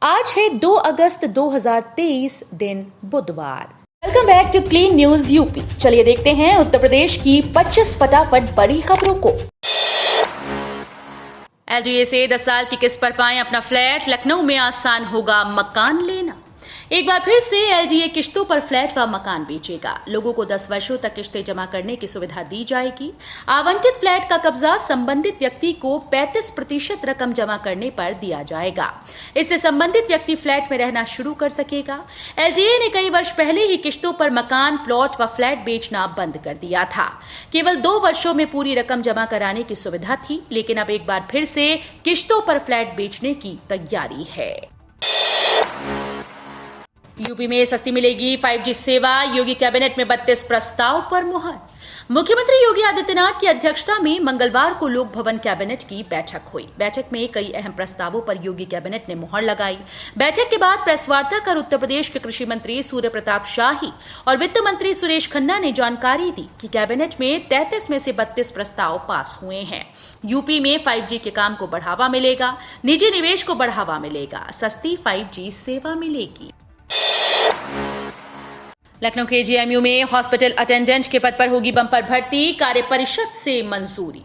आज है 2 अगस्त 2023 दिन बुधवार। Welcome back to clean news UP. चलिए देखते हैं उत्तर प्रदेश की 25 फटाफट बड़ी खबरों को। एलडीए से 10 साल की किस्त पर पाएं अपना फ्लैट, लखनऊ में आसान होगा मकान लेना। एक बार फिर से एलडीए किश्तों पर फ्लैट व मकान बेचेगा। लोगों को 10 वर्षों तक किश्तें जमा करने की सुविधा दी जाएगी। आवंटित फ्लैट का कब्जा संबंधित व्यक्ति को 35% रकम जमा करने पर दिया जाएगा। इससे संबंधित व्यक्ति फ्लैट में रहना शुरू कर सकेगा। एलडीए ने कई वर्ष पहले ही किश्तों पर मकान, प्लॉट व फ्लैट बेचना बंद कर दिया था। केवल 2 वर्षों में पूरी रकम जमा कराने की सुविधा थी, लेकिन अब एक बार फिर से किश्तों पर फ्लैट बेचने की तैयारी है। यूपी में सस्ती मिलेगी 5G सेवा, योगी कैबिनेट में 32 प्रस्ताव पर मुहर। मुख्यमंत्री योगी आदित्यनाथ की अध्यक्षता में मंगलवार को लोक भवन कैबिनेट की बैठक हुई। बैठक में कई अहम प्रस्तावों पर योगी कैबिनेट ने मुहर लगाई। बैठक के बाद प्रेस वार्ता कर उत्तर प्रदेश के कृषि मंत्री सूर्य प्रताप शाही और वित्त मंत्री सुरेश खन्ना ने जानकारी दी कि कैबिनेट में 33 में से 32 प्रस्ताव पास हुए हैं। यूपी में 5G के काम को बढ़ावा मिलेगा, निजी निवेश को बढ़ावा मिलेगा, सस्ती 5G सेवा मिलेगी। लखनऊ के जेएमयू में हॉस्पिटल अटेंडेंट के पद पर होगी बंपर भर्ती, कार्य परिषद से मंजूरी।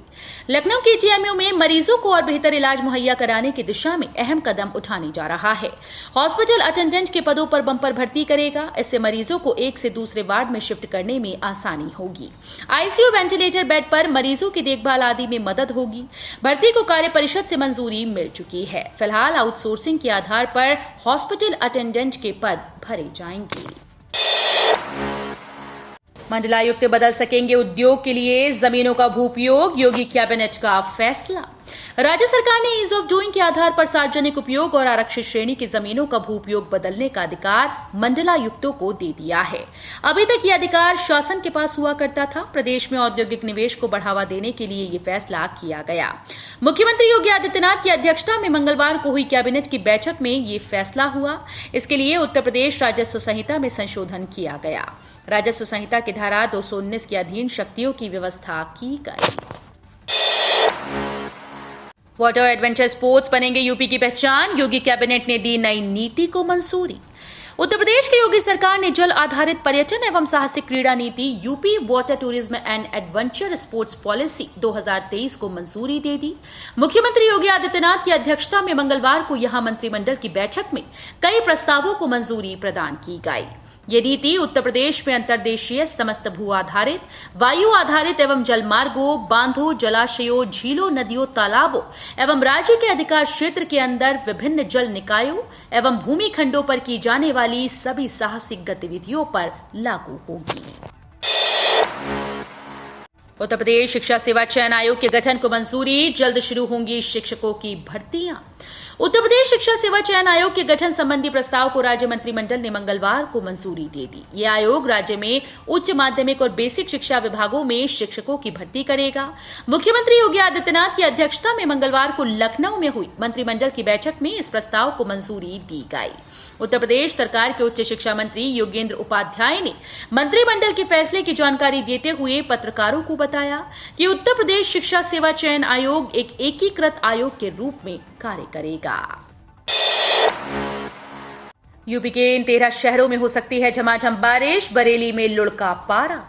लखनऊ के जेएमयू में मरीजों को और बेहतर इलाज मुहैया कराने की दिशा में अहम कदम उठाने जा रहा है। हॉस्पिटल अटेंडेंट के पदों पर बंपर भर्ती करेगा। इससे मरीजों को एक से दूसरे वार्ड में शिफ्ट करने में आसानी होगी। आईसीयू, वेंटिलेटर बेड पर मरीजों की देखभाल आदि में मदद होगी। भर्ती को कार्य परिषद से मंजूरी मिल चुकी है। फिलहाल आउटसोर्सिंग के आधार पर हॉस्पिटल अटेंडेंट के पद भरे जाएंगे। मंडलायुक्त बदल सकेंगे उद्योग के लिए जमीनों का भूपयोग, योगी कैबिनेट का फैसला। राज्य सरकार ने ईज ऑफ डूइंग के आधार पर सार्वजनिक उपयोग और आरक्षित श्रेणी की जमीनों का भूपयोग बदलने का अधिकार मंडलायुक्तों को दे दिया है। अभी तक यह अधिकार शासन के पास हुआ करता था। प्रदेश में औद्योगिक निवेश को बढ़ावा देने के लिए यह फैसला किया गया। मुख्यमंत्री योगी आदित्यनाथ की अध्यक्षता में मंगलवार को हुई कैबिनेट की बैठक में यह फैसला हुआ। इसके लिए उत्तर प्रदेश राजस्व संहिता में संशोधन किया गया। राजस्व संहिता की धारा 219 के अधीन शक्तियों की व्यवस्था की गई। वाटर एडवेंचर स्पोर्ट्स बनेंगे यूपी की पहचान, योगी कैबिनेट ने दी नई नीति को मंजूरी। उत्तर प्रदेश की योगी सरकार ने जल आधारित पर्यटन एवं साहसिक क्रीड़ा नीति UP water tourism and adventure sports policy 2023 को मंजूरी दे दी। मुख्यमंत्री योगी आदित्यनाथ की अध्यक्षता में मंगलवार को यहां मंत्रिमंडल की बैठक में कई प्रस्तावों को मंजूरी प्रदान की गई। ये नीति उत्तर प्रदेश में अंतर्देशीय समस्त भू आधारित, वायु आधारित एवं जलमार्गों, बांधों, जलाशयों, झीलों, नदियों, तालाबों एवं राज्य के अधिकार क्षेत्र के अंदर विभिन्न जल निकायों एवं भूमि खंडों पर की जाने वाली सभी साहसिक गतिविधियों पर लागू होगी। उत्तर प्रदेश शिक्षा सेवा चयन आयोग के गठन को मंजूरी, जल्द शुरू होंगी शिक्षकों की भर्तियां। उत्तर प्रदेश शिक्षा सेवा चयन आयोग के गठन संबंधी प्रस्ताव को राज्य मंत्रिमंडल ने मंगलवार को मंजूरी दे दी। यह आयोग राज्य में उच्च माध्यमिक और बेसिक शिक्षा विभागों में शिक्षकों की भर्ती करेगा। मुख्यमंत्री योगी आदित्यनाथ की अध्यक्षता में मंगलवार को लखनऊ में हुई मंत्रिमंडल की बैठक में इस प्रस्ताव को मंजूरी दी गई। उत्तर प्रदेश सरकार के उच्च शिक्षा मंत्री योगेंद्र उपाध्याय ने मंत्रिमंडल के फैसले की जानकारी देते हुए पत्रकारों को बताया कि उत्तर प्रदेश शिक्षा सेवा चयन आयोग एक एकीकृत आयोग के रूप में कार्य करेगा। यूपी के इन 13 शहरों में हो सकती है झमाझम बारिश, बरेली में लुढ़का पारा।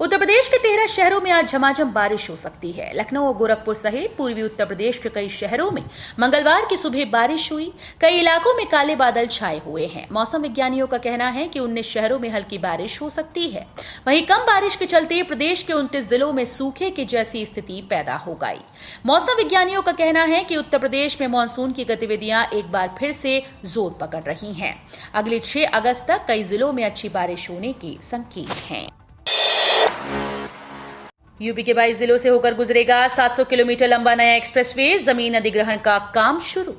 उत्तर प्रदेश के 13 शहरों में आज झमाझम बारिश हो सकती है। लखनऊ और गोरखपुर सहित पूर्वी उत्तर प्रदेश के कई शहरों में मंगलवार की सुबह बारिश हुई। कई इलाकों में काले बादल छाए हुए हैं। मौसम विज्ञानियों का कहना है कि 19 शहरों में हल्की बारिश हो सकती है। वहीं कम बारिश के चलते प्रदेश के 29 जिलों में सूखे की जैसी स्थिति पैदा हो गई। मौसम विज्ञानियों का कहना है कि उत्तर प्रदेश में मानसून की गतिविधियां एक बार फिर से जोर पकड़ रही हैं। अगले 6 अगस्त तक कई जिलों में अच्छी बारिश होने के संकेत हैं। यूपी के 22 जिलों से होकर गुजरेगा 700 किलोमीटर लंबा नया एक्सप्रेसवे, जमीन अधिग्रहण का काम शुरू।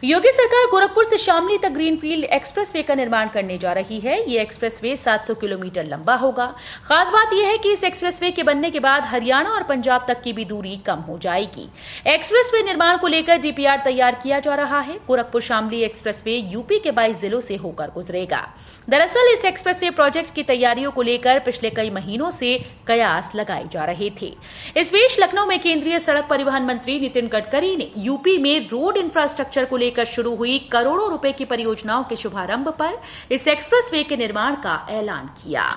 योगी सरकार गोरखपुर से शामली तक ग्रीनफील्ड एक्सप्रेसवे का निर्माण करने जा रही है। ये एक्सप्रेसवे 700 किलोमीटर लंबा होगा। खास बात यह है कि इस एक्सप्रेसवे के बनने के बाद हरियाणा और पंजाब तक की भी दूरी कम हो जाएगी। एक्सप्रेसवे निर्माण को लेकर डीपीआर तैयार किया जा रहा है। गोरखपुर शामली एक्सप्रेसवे यूपी के 22 जिलों से होकर गुजरेगा। दरअसल इस एक्सप्रेसवे प्रोजेक्ट की तैयारियों को लेकर पिछले कई महीनों से कयास लगाए जा रहे रहे थे। इस बीच लखनऊ में केंद्रीय सड़क परिवहन मंत्री नितिन गडकरी ने यूपी में रोड इंफ्रास्ट्रक्चर को लेकर शुरू हुई करोड़ों रुपए की परियोजनाओं के शुभारंभ पर इस एक्सप्रेसवे के निर्माण का ऐलान किया।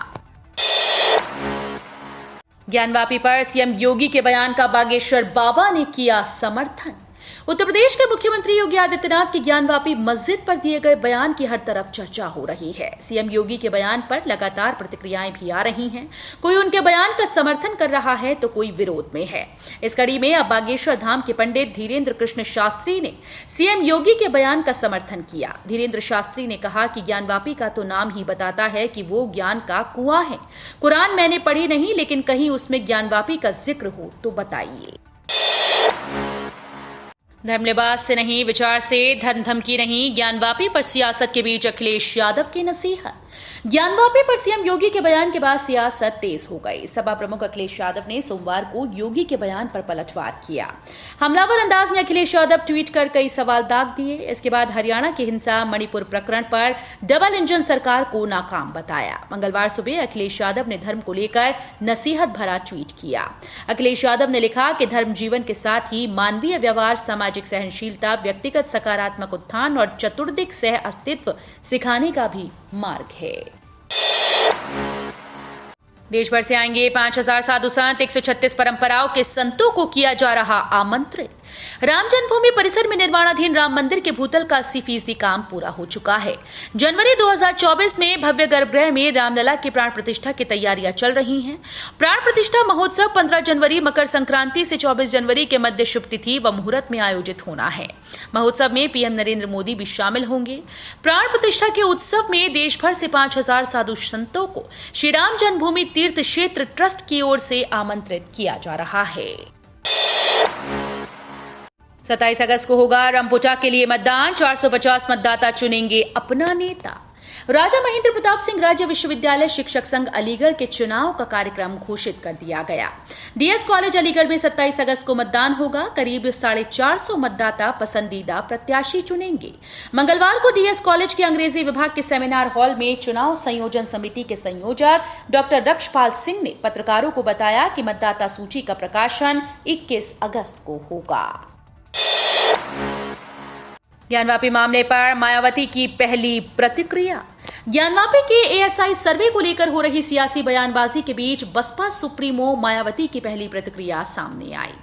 ज्ञानवापी पर सीएम योगी के बयान का बागेश्वर बाबा ने किया समर्थन। उत्तर प्रदेश के मुख्यमंत्री योगी आदित्यनाथ के ज्ञानवापी मस्जिद पर दिए गए बयान की हर तरफ चर्चा हो रही है। सीएम योगी के बयान पर लगातार प्रतिक्रियाएं भी आ रही हैं। कोई उनके बयान का समर्थन कर रहा है तो कोई विरोध में है। इस कड़ी में अब बागेश्वर धाम के पंडित धीरेन्द्र कृष्ण शास्त्री ने सीएम योगी के बयान का समर्थन किया। धीरेन्द्र शास्त्री ने कहा कि ज्ञानवापी का तो नाम ही बताता है कि वो ज्ञान का कुआं है। कुरान मैंने पढ़ी नहीं, लेकिन कहीं उसमें ज्ञानवापी का जिक्र हो तो बताइए। धर्म लिबास से नहीं, विचार से, धर्म धमकी नहीं, ज्ञानवापी पर सियासत के बीच अखिलेश यादव की नसीहत। ज्ञानवापी पर सीएम योगी के बयान के बाद सियासत तेज हो गई। सपा प्रमुख अखिलेश यादव ने सोमवार को योगी के बयान पर पलटवार किया। हमलावर अंदाज में अखिलेश यादव ट्वीट कर कई सवाल दाग दिए। इसके बाद हरियाणा की हिंसा, मणिपुर प्रकरण पर डबल इंजन सरकार को नाकाम बताया। मंगलवार सुबह अखिलेश यादव ने धर्म को लेकर नसीहत भरा ट्वीट किया। अखिलेश यादव ने लिखा कि धर्म जीवन के साथ ही मानवीय व्यवहार, सामाजिक सहनशीलता, व्यक्तिगत सकारात्मक उत्थान और चतुर्दिक सह अस्तित्व सिखाने का भी मार्ग है। देश भर से आएंगे 5000 साधु संत, 136 परंपराओं के संतों को किया जा रहा आमंत्रित। राम जन्मभूमि परिसर में निर्माणाधीन राम मंदिर के भूतल का 80% काम पूरा हो चुका है। जनवरी 2024 में भव्य गर्भगृह में रामलला की प्राण प्रतिष्ठा की तैयारियां चल रही हैं। प्राण प्रतिष्ठा महोत्सव 15 जनवरी मकर संक्रांति से 24 जनवरी के मध्य शुभ तिथि व मुहूर्त में आयोजित होना है। महोत्सव में पीएम नरेंद्र मोदी भी शामिल होंगे। प्राण प्रतिष्ठा के उत्सव में देश भर से 5000 साधु संतों को श्री राम जन्मभूमि तीर्थ क्षेत्र ट्रस्ट की ओर से आमंत्रित किया जा रहा है। 27 अगस्त को होगा रमपुटा के लिए मतदान। 450 मतदाता चुनेंगे अपना नेता। राजा महेंद्र प्रताप सिंह राज्य विश्वविद्यालय शिक्षक संघ अलीगढ़ के चुनाव का कार्यक्रम घोषित कर दिया गया। डीएस कॉलेज अलीगढ़ में 27 अगस्त को मतदान होगा। करीब 450 मतदाता पसंदीदा प्रत्याशी चुनेंगे। मंगलवार को डीएस कॉलेज के अंग्रेजी विभाग के सेमिनार हॉल में चुनाव संयोजन समिति के संयोजक डॉक्टर रक्षपाल सिंह ने पत्रकारों को बताया कि मतदाता सूची का प्रकाशन 21 अगस्त को होगा। ज्ञानवापी मामले पर मायावती की पहली प्रतिक्रिया। ज्ञानवापी के एएसआई सर्वे को लेकर हो रही सियासी बयानबाजी के बीच बसपा सुप्रीमो मायावती की पहली प्रतिक्रिया सामने आई।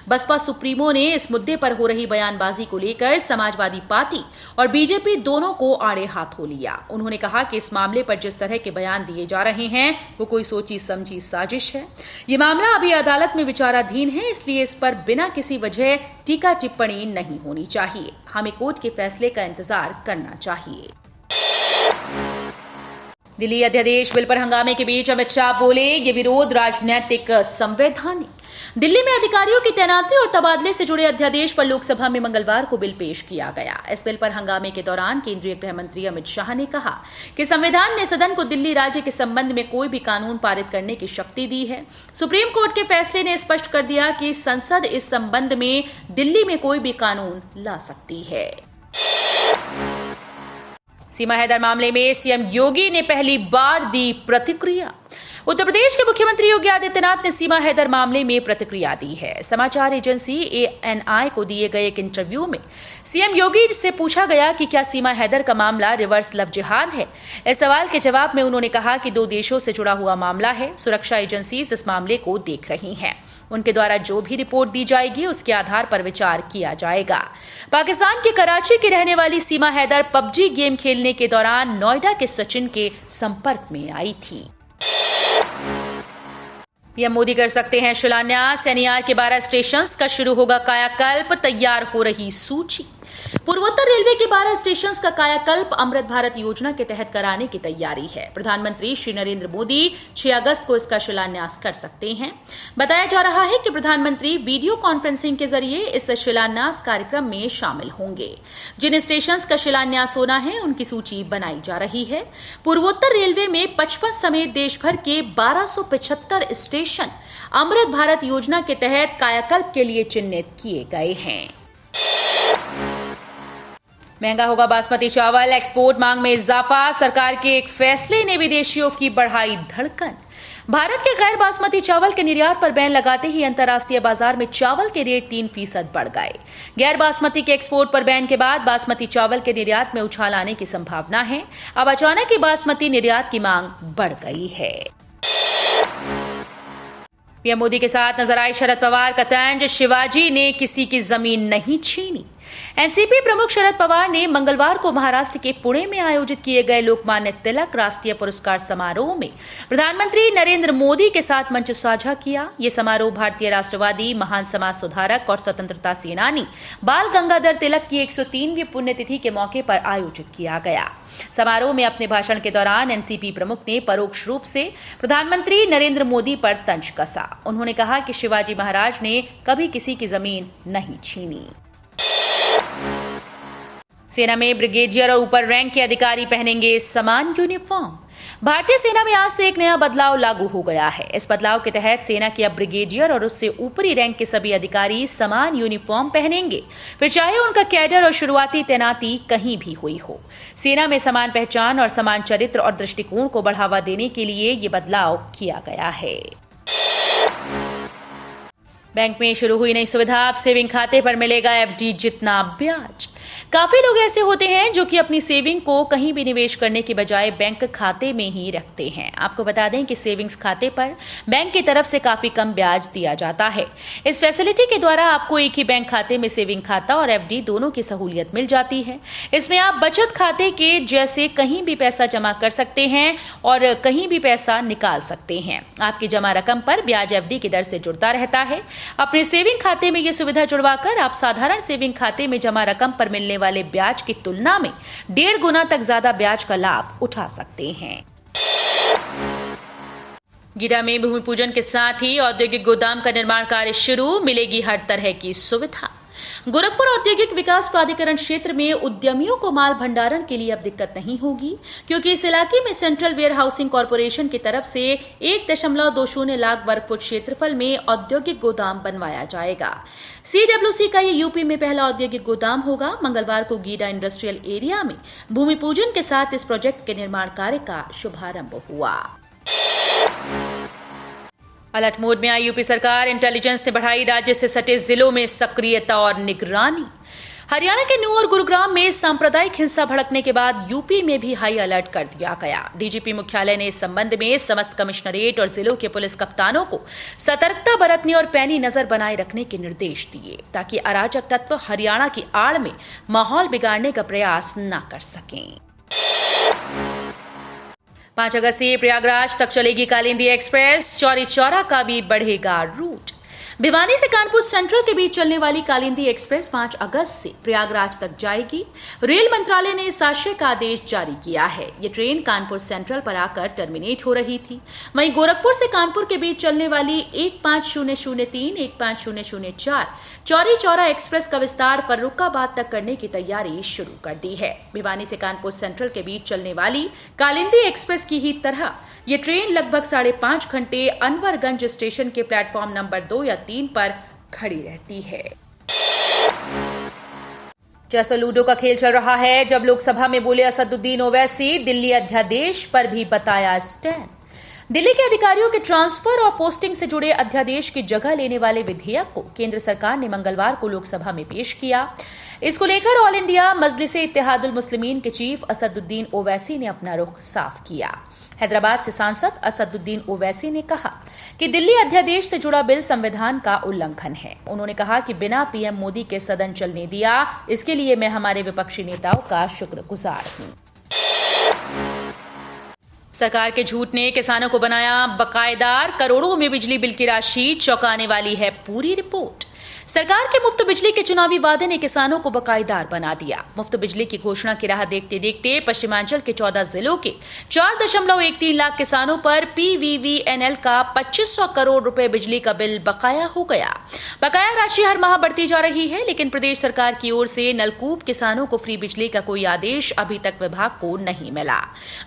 बसपा सुप्रीमो ने इस मुद्दे पर हो रही बयानबाजी को लेकर समाजवादी पार्टी और बीजेपी दोनों को आड़े हाथों लिया। उन्होंने कहा कि इस मामले पर जिस तरह के बयान दिए जा रहे हैं वो कोई सोची समझी साजिश है। ये मामला अभी अदालत में विचाराधीन है, इसलिए इस पर बिना किसी वजह टीका टिप्पणी नहीं होनी चाहिए। हमें कोर्ट के फैसले का इंतजार करना चाहिए। दिल्ली अध्यादेश बिल पर हंगामे के बीच अमित शाह बोले, ये विरोध राजनीतिक संवैधानिक। दिल्ली में अधिकारियों की तैनाती और तबादले से जुड़े अध्यादेश पर लोकसभा में मंगलवार को बिल पेश किया गया। इस बिल पर हंगामे के दौरान केंद्रीय गृह मंत्री अमित शाह ने कहा कि संविधान ने सदन को दिल्ली राज्य के संबंध में कोई भी कानून पारित करने की शक्ति दी है। सुप्रीम कोर्ट के फैसले ने स्पष्ट कर दिया कि संसद इस संबंध में दिल्ली में कोई भी कानून ला सकती है। सीमा हैदर मामले में सीएम योगी ने पहली बार दी प्रतिक्रिया। उत्तर प्रदेश के मुख्यमंत्री योगी आदित्यनाथ ने सीमा हैदर मामले में प्रतिक्रिया दी है। समाचार एजेंसी एएनआई को दिए गए एक इंटरव्यू में सीएम योगी से पूछा गया कि क्या सीमा हैदर का मामला रिवर्स लव जिहाद है। इस सवाल के जवाब में उन्होंने कहा कि 2 देशों से जुड़ा हुआ मामला है। सुरक्षा एजेंसीज इस मामले को देख रही हैं। उनके द्वारा जो भी रिपोर्ट दी जाएगी उसके आधार पर विचार किया जाएगा। पाकिस्तान के कराची की रहने वाली सीमा हैदर पबजी गेम खेलने के दौरान नोएडा के सचिन के संपर्क में आई थी। पीएम मोदी कर सकते हैं शिलान्यास। एनईआर के 12 स्टेशन का शुरू होगा कायाकल्प, तैयार हो रही सूची। पूर्वोत्तर रेलवे के 12 स्टेशन का कायाकल्प अमृत भारत योजना के तहत कराने की तैयारी है। प्रधानमंत्री श्री नरेंद्र मोदी 6 अगस्त को इसका शिलान्यास कर सकते हैं। बताया जा रहा है कि प्रधानमंत्री वीडियो कॉन्फ्रेंसिंग के जरिए इस शिलान्यास कार्यक्रम में शामिल होंगे। जिन स्टेशन का शिलान्यास होना है उनकी सूची बनाई जा रही है। पूर्वोत्तर रेलवे में 55 समेत देश भर के 1275 स्टेशन अमृत भारत योजना के तहत कायाकल्प के लिए चिन्हित किए गए हैं। महंगा होगा बासमती चावल, एक्सपोर्ट मांग में इजाफा, सरकार के एक फैसले ने विदेशियों की बढ़ाई धड़कन। भारत के गैर बासमती चावल के निर्यात पर बैन लगाते ही अंतर्राष्ट्रीय बाजार में चावल के रेट 3% बढ़ गए। गैर बासमती के एक्सपोर्ट पर बैन के बाद बासमती चावल के निर्यात में उछाल आने की संभावना है। अब अचानक ही बासमती निर्यात की मांग बढ़ गई है। पीएम मोदी के साथ नजर आए शरद पवार का तंज, शिवाजी ने किसी की जमीन नहीं छीनी। एनसीपी प्रमुख शरद पवार ने मंगलवार को महाराष्ट्र के पुणे में आयोजित किए गए लोकमान्य तिलक राष्ट्रीय पुरस्कार समारोह में प्रधानमंत्री नरेंद्र मोदी के साथ मंच साझा किया। ये समारोह भारतीय राष्ट्रवादी, महान समाज सुधारक और स्वतंत्रता सेनानी बाल गंगाधर तिलक की 103वीं पुण्यतिथि के मौके पर आयोजित किया गया। समारोह में अपने भाषण के दौरान एनसीपी प्रमुख ने परोक्ष रूप से प्रधानमंत्री नरेंद्र मोदी पर तंज कसा। उन्होंने कहा कि शिवाजी महाराज ने कभी किसी की जमीन नहीं छीनी। सेना में ब्रिगेडियर और ऊपर रैंक के अधिकारी पहनेंगे समान यूनिफॉर्म। भारतीय सेना में आज से एक नया बदलाव लागू हो गया है। इस बदलाव के तहत सेना के अब ब्रिगेडियर और उससे ऊपरी रैंक के सभी अधिकारी समान यूनिफॉर्म पहनेंगे, फिर चाहे उनका कैडर और शुरुआती तैनाती कहीं भी हुई हो। सेना में समान पहचान और समान चरित्र और दृष्टिकोण को बढ़ावा देने के लिए ये बदलाव किया गया है। बैंक में शुरू हुई नई सुविधा, अब सेविंग खाते पर मिलेगा एफडी जितना ब्याज। काफी लोग ऐसे होते हैं जो कि अपनी सेविंग को कहीं भी निवेश करने के बजाय बैंक खाते में ही रखते हैं। आपको बता दें कि सेविंग्स खाते पर बैंक की तरफ से काफी कम ब्याज दिया जाता है। इस फैसिलिटी के द्वारा आपको एक ही बैंक खाते में सेविंग खाता और एफडी दोनों की सहूलियत मिल जाती है। इसमें आप बचत खाते के जैसे कहीं भी पैसा जमा कर सकते हैं और कहीं भी पैसा निकाल सकते हैं। आपकी जमा रकम पर ब्याज एफडी की दर से जुड़ता रहता है। अपने सेविंग खाते में यह सुविधा जुड़वाकर आप साधारण सेविंग खाते में जमा रकम पर मिलने वाले ब्याज की तुलना में 1.5 गुना तक ज्यादा ब्याज का लाभ उठा सकते हैं। गीडा में भूमि पूजन के साथ ही औद्योगिक गोदाम का निर्माण कार्य शुरू, मिलेगी हर तरह की सुविधा। गोरखपुर औद्योगिक विकास प्राधिकरण क्षेत्र में उद्यमियों को माल भंडारण के लिए अब दिक्कत नहीं होगी, क्योंकि इस इलाके में सेंट्रल वेयर हाउसिंग कॉर्पोरेशन की तरफ से 1.20 लाख वर्ग फुट क्षेत्रफल में औद्योगिक गोदाम बनवाया जाएगा। सीडब्ल्यूसी का ये यूपी में पहला औद्योगिक गोदाम होगा। मंगलवार को गीडा इंडस्ट्रियल एरिया में भूमि पूजन के साथ इस प्रोजेक्ट के निर्माण कार्य का शुभारंभ हुआ। अलर्ट मोड में आई यूपी सरकार, इंटेलिजेंस ने बढ़ाई राज्य से सटे जिलों में सक्रियता और निगरानी। हरियाणा के नूंह और गुरुग्राम में सांप्रदायिक हिंसा भड़कने के बाद यूपी में भी हाई अलर्ट कर दिया गया। डीजीपी मुख्यालय ने इस संबंध में समस्त कमिश्नरेट और जिलों के पुलिस कप्तानों को सतर्कता बरतने और पैनी नजर बनाए रखने के निर्देश दिए, ताकि अराजक तत्व हरियाणा की आड़ में माहौल बिगाड़ने का प्रयास न कर सकें। 5 अगस्त से प्रयागराज तक चलेगी कालिंदी एक्सप्रेस, चौरी चौरा का भी बढ़ेगा रूट। भिवानी से कानपुर सेंट्रल के बीच चलने वाली कालिंदी एक्सप्रेस 5 अगस्त से प्रयागराज तक जाएगी। रेल मंत्रालय ने इस आशय का आदेश जारी किया है। ये ट्रेन कानपुर सेंट्रल पर आकर टर्मिनेट हो रही थी। वहीं गोरखपुर से कानपुर के बीच चलने वाली 15003, 15004 चौरी चौरा एक्सप्रेस का विस्तार फर्रुखाबाद तक करने की तैयारी शुरू कर दी है। भिवानी से कानपुर सेंट्रल के बीच चलने वाली कालिंदी एक्सप्रेस की ही तरह ये ट्रेन लगभग 5.5 घंटे अनवरगंज स्टेशन के प्लेटफॉर्म नंबर 2 या 3 पर खड़ी रहती है। जैसे लूडो का खेल चल रहा है, जब लोकसभा में बोले असदुद्दीन ओवैसी, दिल्ली अध्यादेश पर भी बताया स्टैंड। दिल्ली के अधिकारियों के ट्रांसफर और पोस्टिंग से जुड़े अध्यादेश की जगह लेने वाले विधेयक को केंद्र सरकार ने मंगलवार को लोकसभा में पेश किया। इसको लेकर ऑल इंडिया मजलिसे इत्तेहादुल मुस्लिमीन के चीफ असदुद्दीन ओवैसी ने अपना रुख साफ किया। हैदराबाद से सांसद असदुद्दीन ओवैसी ने कहा कि दिल्ली अध्यादेश से जुड़ा बिल संविधान का उल्लंघन है। उन्होंने कहा कि बिना पीएम मोदी के सदन चलने दिया, इसके लिए मैं हमारे विपक्षी नेताओं का शुक्रगुजार हूं। सरकार के झूठ ने किसानों को बनाया बकायेदार, करोड़ों में बिजली बिल की राशि, चौंकाने वाली है पूरी रिपोर्ट। सरकार के मुफ्त बिजली के चुनावी वादे ने किसानों को बकायेदार बना दिया। मुफ्त बिजली की घोषणा की राह देखते देखते पश्चिमांचल के 14 जिलों के 4.13 लाख किसानों पर पीवीवीएनएल का 2500 करोड़ रुपए बिजली का बिल बकाया हो गया। बकाया राशि हर माह बढ़ती जा रही है, लेकिन प्रदेश सरकार की ओर से नलकूप किसानों को फ्री बिजली का कोई आदेश अभी तक विभाग को नहीं मिला।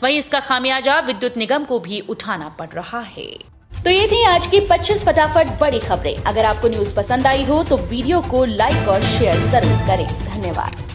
वहीं इसका खामियाजा विद्युत निगम को भी उठाना पड़ रहा है। तो ये थी आज की 25 फटाफट बड़ी खबरें। अगर आपको न्यूज पसंद आई हो तो वीडियो को लाइक और शेयर जरूर करें। धन्यवाद।